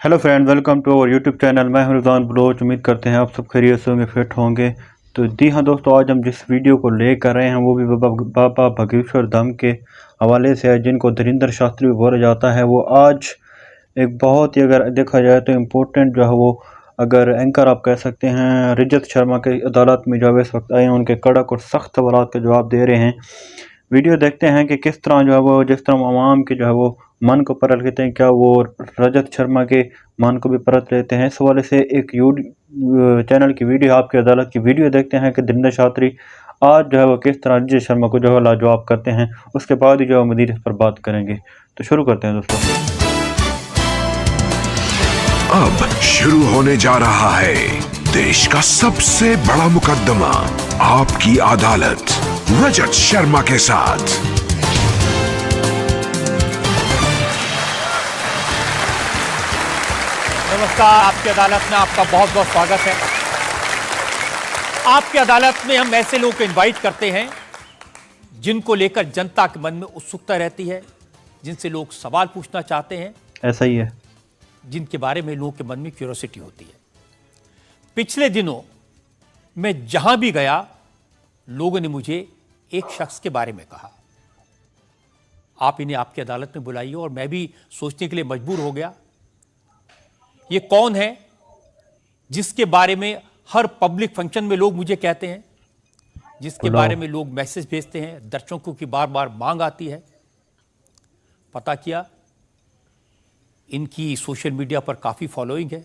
Hello friend, welcome to our YouTube channel. मैं हूं Rizwan Bloch. उम्मीद करते हैं आप सब खैरियत से होंगे, फिट होंगे। तो जी हाँ दोस्तों, आज हम जिस वीडियो को लेकर आए हैं वो भी बाबा बागेश्वर धाम के हवाले से है, जिनको धीरेंद्र शास्त्री भी बोला जाता है। वो आज एक बहुत ही, अगर देखा जाए तो इम्पोर्टेंट जो है वो, अगर एंकर आप कह सकते हैं, रजत शर्मा के अदालत में जो है इस वक्त आए हैं, उनके कड़क और सख्त सवालात के जवाब दे रहे हैं। वीडियो देखते हैं कि किस तरह जो है वो, जिस तरह आवाम के जो है वो मन को परख लेते हैं, क्या वो रजत शर्मा के मन को भी परख लेते हैं। इस हवाले से एक चैनल की वीडियो, आपकी अदालत की वीडियो देखते हैं कि धीरेंद्र शास्त्री आज जो है वो किस तरह रजत शर्मा को जो है लाजवाब करते हैं। उसके बाद ही जो है मज़ीद इस पर बात करेंगे। तो शुरू करते हैं दोस्तों। अब शुरू होने जा रहा है देश का सबसे बड़ा मुकदमा, आपकी अदालत रजत शर्मा के साथ। नमस्कार, आपकी अदालत में आपका बहुत बहुत स्वागत है। आपकी अदालत में हम ऐसे लोगों को इनवाइट करते हैं जिनको लेकर जनता के मन में उत्सुकता रहती है, जिनसे लोग सवाल पूछना चाहते हैं। ऐसा ही है, जिनके बारे में लोगों के मन में क्यूरियोसिटी होती है। पिछले दिनों मैं जहां भी गया, लोगों ने मुझे एक शख्स के बारे में कहा, आप इन्हें आपकी अदालत में बुलाइए। और मैं भी सोचने के लिए मजबूर हो गया, ये कौन है जिसके बारे में हर पब्लिक फंक्शन में लोग मुझे कहते हैं, जिसके बारे में लोग मैसेज भेजते हैं, दर्शकों की बार बार मांग आती है। पता किया, इनकी सोशल मीडिया पर काफी फॉलोइंग है।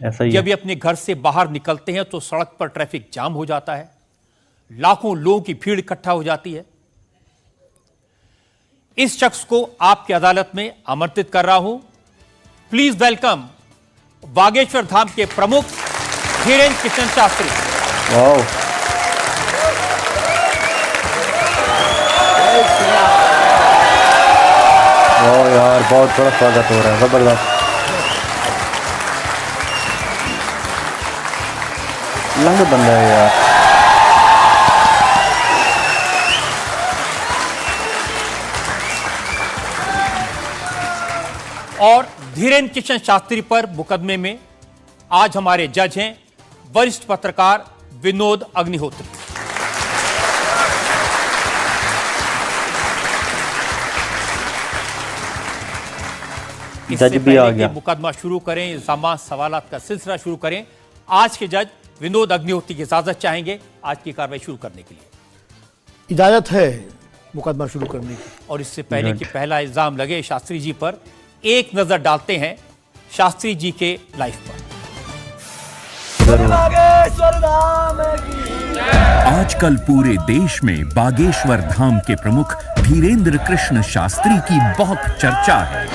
ऐसा ही जब है। ये अपने घर से बाहर निकलते हैं तो सड़क पर ट्रैफिक जाम हो जाता है, लाखों लोगों की भीड़ इकट्ठा हो जाती है। इस शख्स को आपकी अदालत में आमंत्रित कर रहा हूं। प्लीज वेलकम बागेश्वर धाम के प्रमुख धीरेंद्र कृष्ण शास्त्री। वाह, वाह यार, बहुत बड़ा स्वागत हो रहा है, जबरदस्त। लंग बंदा है यार। और धीरेंद्र कृष्ण शास्त्री पर मुकदमे में आज हमारे जज हैं वरिष्ठ पत्रकार विनोद अग्निहोत्री। जज भी आ गया। मुकदमा शुरू करें, इल्जाम सवालात का सिलसिला शुरू करें, आज के जज विनोद अग्निहोत्री की इजाजत चाहेंगे आज की कार्रवाई शुरू करने के लिए। इजाजत है मुकदमा शुरू करने की। और इससे पहले कि पहला इल्जाम लगे शास्त्री जी पर, एक नजर डालते हैं शास्त्री जी के लाइफ पर। आजकल पूरे देश में बागेश्वर धाम के प्रमुख धीरेंद्र कृष्ण शास्त्री की बहुत चर्चा है।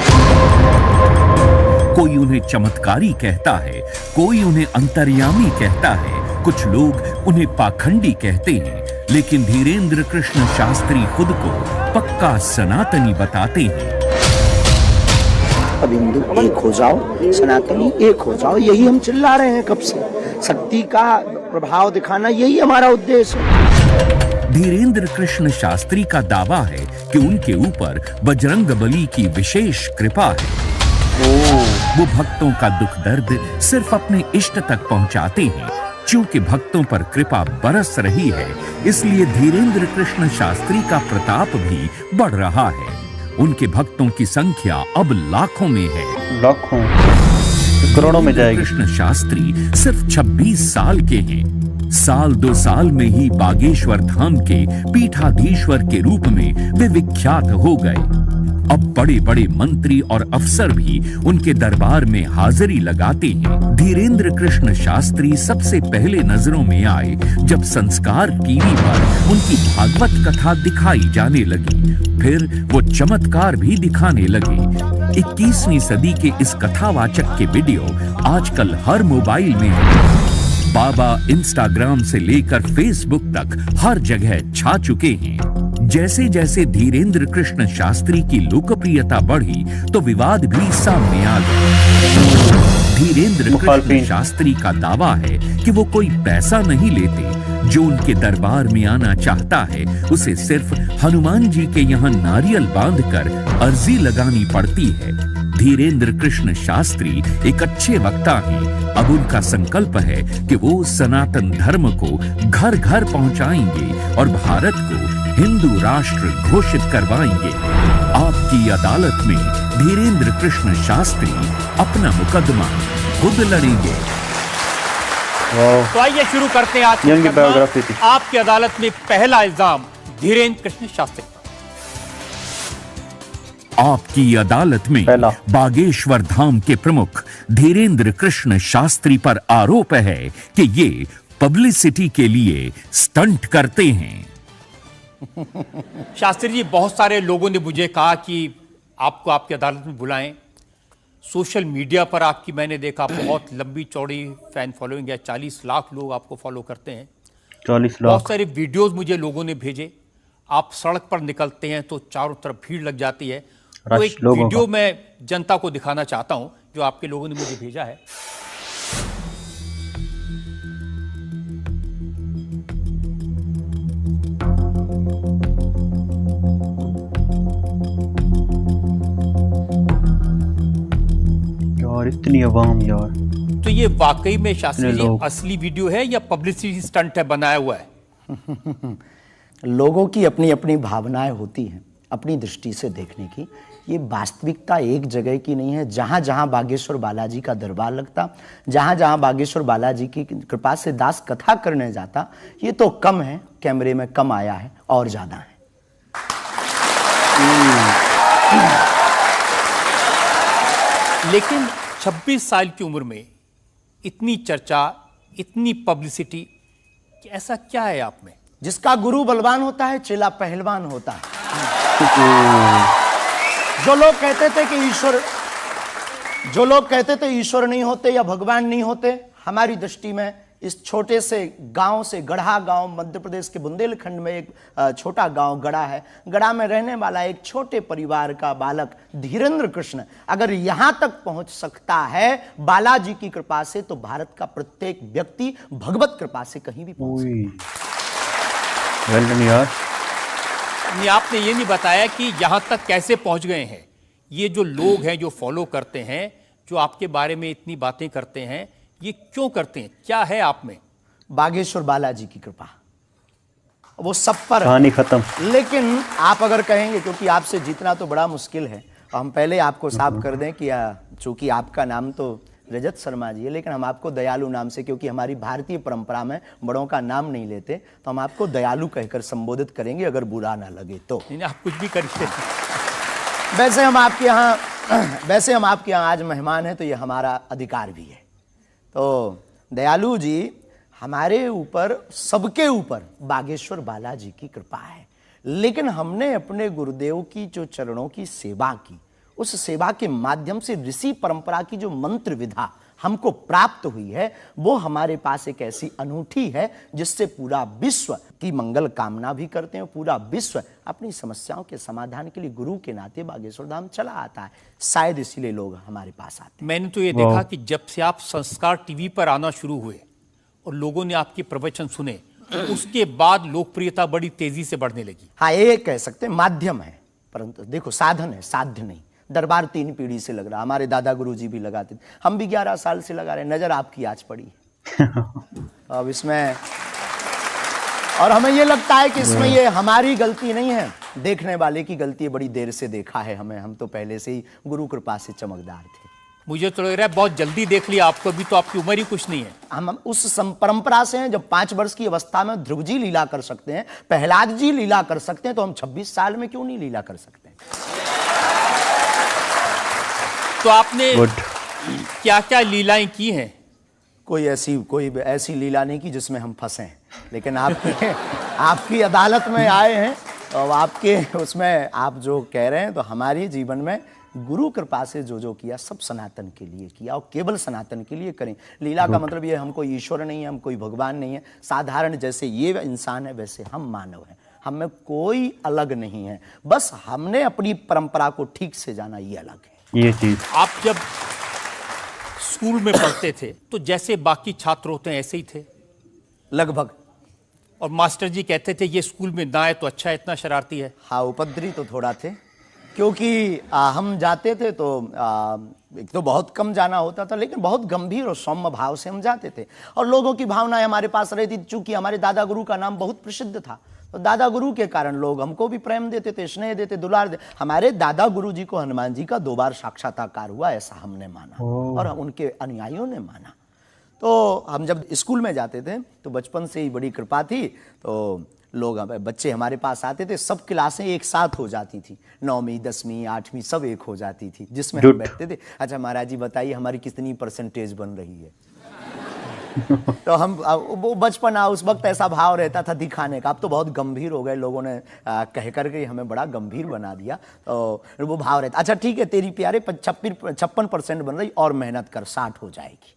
कोई उन्हें चमत्कारी कहता है, कोई उन्हें अंतर्यामी कहता है, कुछ लोग उन्हें पाखंडी कहते हैं, लेकिन धीरेंद्र कृष्ण शास्त्री खुद को पक्का सनातनी बताते हैं। अब हिंदू एक हो जाओ, सनातनी एक हो जाओ, यही हम चिल्ला रहे हैं कब से। शक्ति का प्रभाव दिखाना यही हमारा उद्देश्य है। धीरेंद्र कृष्ण शास्त्री का दावा है कि उनके ऊपर बजरंगबली की विशेष कृपा है। वो भक्तों का दुख दर्द सिर्फ अपने इष्ट तक पहुंचाते हैं। चूंकि भक्तों पर कृपा बरस रही है, इसलिए धीरेंद्र कृष्ण शास्त्री का प्रताप भी बढ़ रहा है। उनके भक्तों की संख्या अब लाखों में है। लाखों, करोड़ों में जाएगी। कृष्ण शास्त्री सिर्फ 26 साल के हैं। साल 2 साल में ही बागेश्वर धाम के पीठाधीश्वर के रूप में वे विख्यात हो गए। अब बड़े बड़े मंत्री और अफसर भी उनके दरबार में हाजिरी लगाते हैं। धीरेंद्र कृष्ण शास्त्री सबसे पहले नजरों में आए जब संस्कार टीवी पर उनकी भागवत कथा दिखाई जाने लगी। फिर वो चमत्कार भी दिखाने लगे। 21वीं सदी के इस कथावाचक के वीडियो आजकल हर मोबाइल में है। बाबा इंस्टाग्राम से लेकर फेसबुक तक हर जगह छा चुके हैं। जैसे जैसे धीरेंद्र कृष्ण शास्त्री की लोकप्रियता बढ़ी तो विवाद भी सामने आ गए। धीरेंद्र कृष्ण शास्त्री का दावा है कि वो कोई पैसा नहीं लेते। जो उनके दरबार में आना चाहता है उसे सिर्फ हनुमान जी के यहाँ नारियल बांधकर अर्जी लगानी पड़ती है। धीरेन्द्र कृष्ण शास्त्री एक अच्छे वक्ता हैं। अब उनका संकल्प है कि वो सनातन धर्म को घर घर पहुंचाएंगे और भारत को हिंदू राष्ट्र घोषित करवाएंगे। आपकी अदालत में धीरेन्द्र कृष्ण शास्त्री अपना मुकदमा खुद लड़ेंगे। तो आइए शुरू करते हैं आज की इनकी मुकदमा। बायोग्राफी थी। आपकी अदालत में पहला इल्जाम धीरेन्द्र कृष्ण शास्त्री पर। आपकी अदालत में पहला। बागेश्वर धाम के प्रमुख धीरेन्द्र कृष्ण शास्त्री पर आरोप है कि ये पब्लिसिटी के लिए स्टंट करते हैं। शास्त्री जी, बहुत सारे लोगों ने मुझे कहा कि आपको आपकी अदालत में बुलाएं। सोशल मीडिया पर आपकी मैंने देखा बहुत लंबी चौड़ी फैन फॉलोइंग है, 40 लाख लोग आपको फॉलो करते हैं। 40 बहुत लाख। सारे वीडियोस मुझे लोगों ने भेजे। आप सड़क पर निकलते हैं तो चारों तरफ भीड़ लग जाती है। तो रश एक लोगों वीडियो का। मैं जनता को दिखाना चाहता हूं जो आपके लोगों ने मुझे भेजा है। यार इतनी आवाम यार। तो ये वाकई में शास्त्री इतने जी लोग। असली वीडियो है या पब्लिसिटी स्टंट है, बनाया हुआ है? लोगों की अपनी अपनी भावनाएं होती हैं, अपनी दृष्टि से देखने की। ये वास्तविकता एक जगह की नहीं है। जहाँ जहाँ बागेश्वर बालाजी का दरबार लगता, जहाँ जहाँ बागेश्वर बालाजी की कृपा से दास कथा करने जाता, ये तो कम है, कैमरे में कम आया है, और ज़्यादा है। लेकिन 26 साल की उम्र में इतनी चर्चा, इतनी पब्लिसिटी, ऐसा क्या है आप में? जिसका गुरु बलवान होता है, चेला पहलवान होता है। जो लोग कहते थे ईश्वर नहीं होते या भगवान नहीं होते, हमारी दृष्टि में इस छोटे से गांव से, गढ़ा गांव, मध्य प्रदेश के बुंदेलखंड में एक छोटा गांव गढ़ा है। गढ़ा में रहने वाला एक छोटे परिवार का बालक धीरेन्द्र कृष्ण अगर यहां तक पहुंच सकता है बालाजी की कृपा से, तो भारत का प्रत्येक व्यक्ति भगवत कृपा से कहीं भी पहुंच सकता है। वेल डन यार। नहीं, आपने ये नहीं बताया कि यहां तक कैसे पहुंच गए हैं। ये जो लोग हैं जो फॉलो करते हैं, जो आपके बारे में इतनी बातें करते हैं, ये क्यों करते हैं? क्या है आप में? बागेश्वर बालाजी की कृपा, वो सब पर है। कहानी खत्म। लेकिन आप अगर कहेंगे, क्योंकि आपसे जीतना तो बड़ा मुश्किल है, तो हम पहले आपको साफ कर दें कि चूंकि आपका नाम तो रजत शर्मा जी है, लेकिन हम आपको दयालु नाम से, क्योंकि हमारी भारतीय परंपरा में बड़ों का नाम नहीं लेते, तो हम आपको दयालु कहकर संबोधित करेंगे, अगर बुरा ना लगे तो। नहीं, आप कुछ भी करिए। वैसे हम आपके यहाँ आज मेहमान हैं, तो ये हमारा अधिकार भी है। तो दयालु जी, हमारे ऊपर, सबके ऊपर बागेश्वर बालाजी की कृपा है, लेकिन हमने अपने गुरुदेव की जो चरणों की सेवा की, उस सेवा के माध्यम से ऋषि परंपरा की जो मंत्र विधा हमको प्राप्त हुई है, वो हमारे पास एक ऐसी अनूठी है जिससे पूरा विश्व की मंगल कामना भी करते हैं। पूरा विश्व अपनी समस्याओं के समाधान के लिए गुरु के नाते बागेश्वर धाम चला आता है। शायद इसीलिए लोग हमारे पास आते हैं। मैंने तो ये देखा कि जब से आप संस्कार टीवी पर आना शुरू हुए और लोगों ने आपके प्रवचन सुने, उसके बाद लोकप्रियता बड़ी तेजी से बढ़ने लगी। हाँ, ये कह सकते हैं माध्यम है, परंतु देखो साधन है, साध्य नहीं। दरबार 3 पीढ़ी से लग रहा, हमारे दादा गुरु जी भी लगाते थे, हम भी 11 साल से लगा रहे। नजर आपकी आज पड़ी अब इसमें, और हमें ये लगता है कि इसमें ये हमारी गलती नहीं है, देखने वाले की गलती है। बड़ी देर से देखा है हमें, हम तो पहले से ही गुरु कृपा से चमकदार थे। मुझे तो लग रहा है बहुत जल्दी देख लिया आपको, अभी तो आपकी उम्र ही कुछ नहीं है। हम उस परंपरा से हैं, जब 5 वर्ष की अवस्था में ध्रुव जी लीला कर सकते हैं, प्रहलाद जी लीला कर सकते हैं, तो हम 26 साल में क्यों नहीं लीला कर सकते? तो आपने क्या क्या लीलाएं की हैं? कोई ऐसी लीला नहीं की जिसमें हम फंसे, लेकिन आपकी अदालत में आए हैं, और आपके उसमें आप जो कह रहे हैं, तो हमारे जीवन में गुरु कृपा से जो किया, सब सनातन के लिए किया, और केवल सनातन के लिए करें। लीला का मतलब ये, हम कोई ईश्वर नहीं है, हम कोई भगवान नहीं है। साधारण जैसे ये इंसान है, वैसे हम मानव हैं, हम में कोई अलग नहीं है। बस हमने अपनी परंपरा को ठीक से जाना, ये अलग है। ये चीज आप जब स्कूल में पढ़ते थे तो जैसे बाकी छात्र होते हैं ऐसे ही थे लगभग। और मास्टर जी कहते थे ये स्कूल में ना आए तो अच्छा है, इतना शरारती है। हाँ, उपद्रवी तो थोड़ा थे, क्योंकि हम जाते थे तो एक तो बहुत कम जाना होता था, लेकिन बहुत गंभीर और सौम्य भाव से हम जाते थे और लोगों की भावनाएं हमारे पास रहती थी। चूंकि हमारे दादा गुरु का नाम बहुत प्रसिद्ध था, तो दादा गुरु के कारण लोग हमको भी प्रेम देते थे, स्नेह देते, दुलार देते। हमारे दादा गुरु जी को हनुमान जी का 2 बार साक्षात्कार हुआ, ऐसा हमने माना और उनके अनुयायियों ने माना। तो हम जब स्कूल में जाते थे तो बचपन से ही बड़ी कृपा थी, तो लोग बच्चे हमारे पास आते थे, सब क्लासें एक साथ हो जाती थी, 9वीं 10वीं 8वीं सब एक हो जाती थी, जिसमें हम बैठते थे। अच्छा महाराज जी बताइए हमारी कितनी परसेंटेज बन रही है। तो हम वो बचपना, उस वक्त ऐसा भाव रहता था दिखाने का। अब तो बहुत गंभीर हो गए, लोगों ने कह करके हमें बड़ा गंभीर बना दिया। तो वो भाव रहता, अच्छा ठीक है तेरी प्यारे 56% बन रही और मेहनत कर 60 हो जाएगी।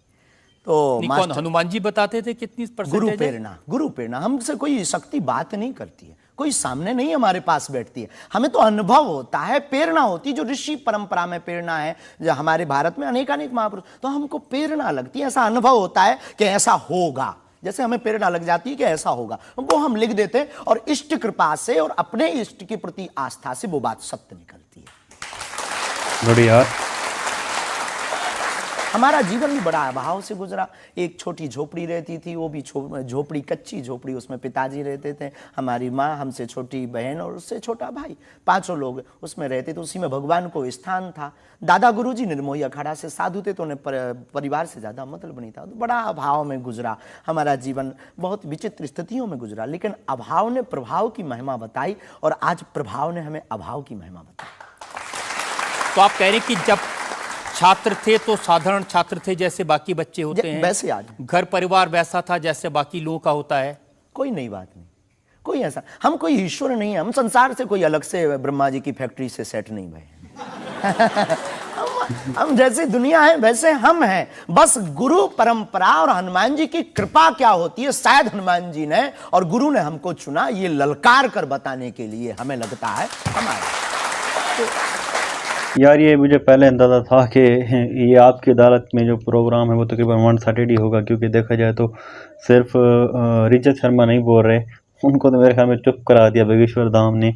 तो कौन हनुमान जी बताते थे कितनी गुरु परसेंटेज है? गुरु प्रेरणा हमसे कोई शक्ति बात नहीं करती है, कोई सामने नहीं हमारे पास बैठती है, हमें तो अनुभव होता है, प्रेरणा होती है। जो ऋषि परंपरा में प्रेरणा है, जो हमारे भारत में अनेकानेक महापुरुष, तो हमको प्रेरणा लगती है, ऐसा अनुभव होता है कि ऐसा होगा। जैसे हमें प्रेरणा लग जाती है कि ऐसा होगा, वो हम लिख देते हैं और इष्ट कृपा से और अपने इष्ट के प्रति आस्था से वो बात सत्य निकलती है। बढ़िया। हमारा जीवन भी बड़ा अभाव से गुजरा। एक छोटी झोपड़ी रहती थी, वो भी झोपड़ी कच्ची झोपड़ी, उसमें पिताजी रहते थे, हमारी माँ, हमसे छोटी बहन और उससे छोटा भाई, 5 लोग उसमें रहते थे। उसी में भगवान को स्थान था। दादा गुरुजी निर्मोही अखाड़ा से साधु थे, तो उन्हें परिवार से ज़्यादा मतलब नहीं था। तो बड़ा अभाव में गुजरा हमारा जीवन, बहुत विचित्र स्थितियों में गुजरा। लेकिन अभाव ने प्रभाव की महिमा बताई और आज प्रभाव ने हमें अभाव की महिमा बताई। तो आप कह रहे हैं कि जब छात्र थे तो साधारण छात्र थे, जैसे बाकी बच्चे होते हैं, वैसे आज घर परिवार वैसा था जैसे बाकी लोगों का होता है। कोई नई बात नहीं, कोई ऐसा, हम कोई ईश्वर नहीं है, हम संसार से कोई अलग से ब्रह्मा जी की फैक्ट्री से सेट नहीं भये। हम जैसे दुनिया है वैसे हम हैं। बस गुरु परंपरा और हनुमान जी की कृपा क्या होती है, शायद हनुमान जी ने और गुरु ने हमको चुना ये ललकार कर बताने के लिए, हमें लगता है हमारे। यार ये मुझे पहले अंदाज़ा था कि ये आपकी अदालत में जो प्रोग्राम है वो तकरीबन 1 सैटरडे होगा, क्योंकि देखा जाए तो सिर्फ रिचर्ड शर्मा नहीं बोल रहे, उनको तो मेरे ख्याल में चुप करा दिया बागेश्वर धाम ने।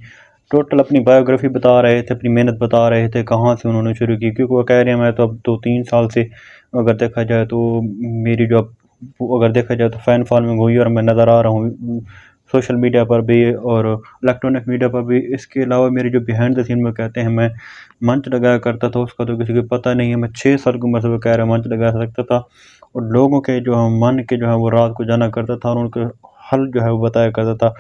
टोटल अपनी बायोग्राफी बता रहे थे, अपनी मेहनत बता रहे थे, कहाँ से उन्होंने शुरू की। क्योंकि वो कह रहे हैं मैं तो अब 2-3 साल से अगर देखा जाए तो मेरी जो अगर देखा जाए तो फ़ैन फॉलोइंग हुई और मैं नज़र आ रहा हूँ सोशल मीडिया पर भी और इलेक्ट्रॉनिक मीडिया पर भी। इसके अलावा मेरी जो बिहाइंड द सीन में कहते हैं मैं मंच लगाया करता था, उसका तो किसी को पता नहीं है। मैं 6 साल की उम्र से वो कह रहे मंच लगा सकता था और लोगों के जो मन के जो है वो रात को जाना करता था और उनके हल जो है वो बताया करता था।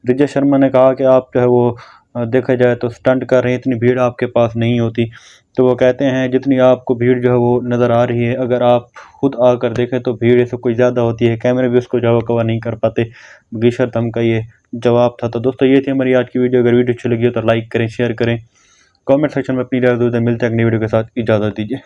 रिचर्ड शर्मा ने कहा कि आप जो है वो देखा जाए तो स्टंट कर रहे हैं, इतनी भीड़ आपके पास नहीं होती। तो वो कहते हैं जितनी आपको भीड़ जो है वो नज़र आ रही है, अगर आप खुद आकर देखें तो भीड़ से कोई ज़्यादा होती है, कैमरे भी उसको जो है कवर नहीं कर पाते। बागेश्वर धाम का ये जवाब था। तो दोस्तों ये थी हमारी आज की वीडियो। अगर वीडियो अच्छी लगी हो तो लाइक करें, शेयर करें, कमेंट सेक्शन में अपनी राय दे। मिलते हैं अगली वीडियो के साथ, इजाज़त दीजिए।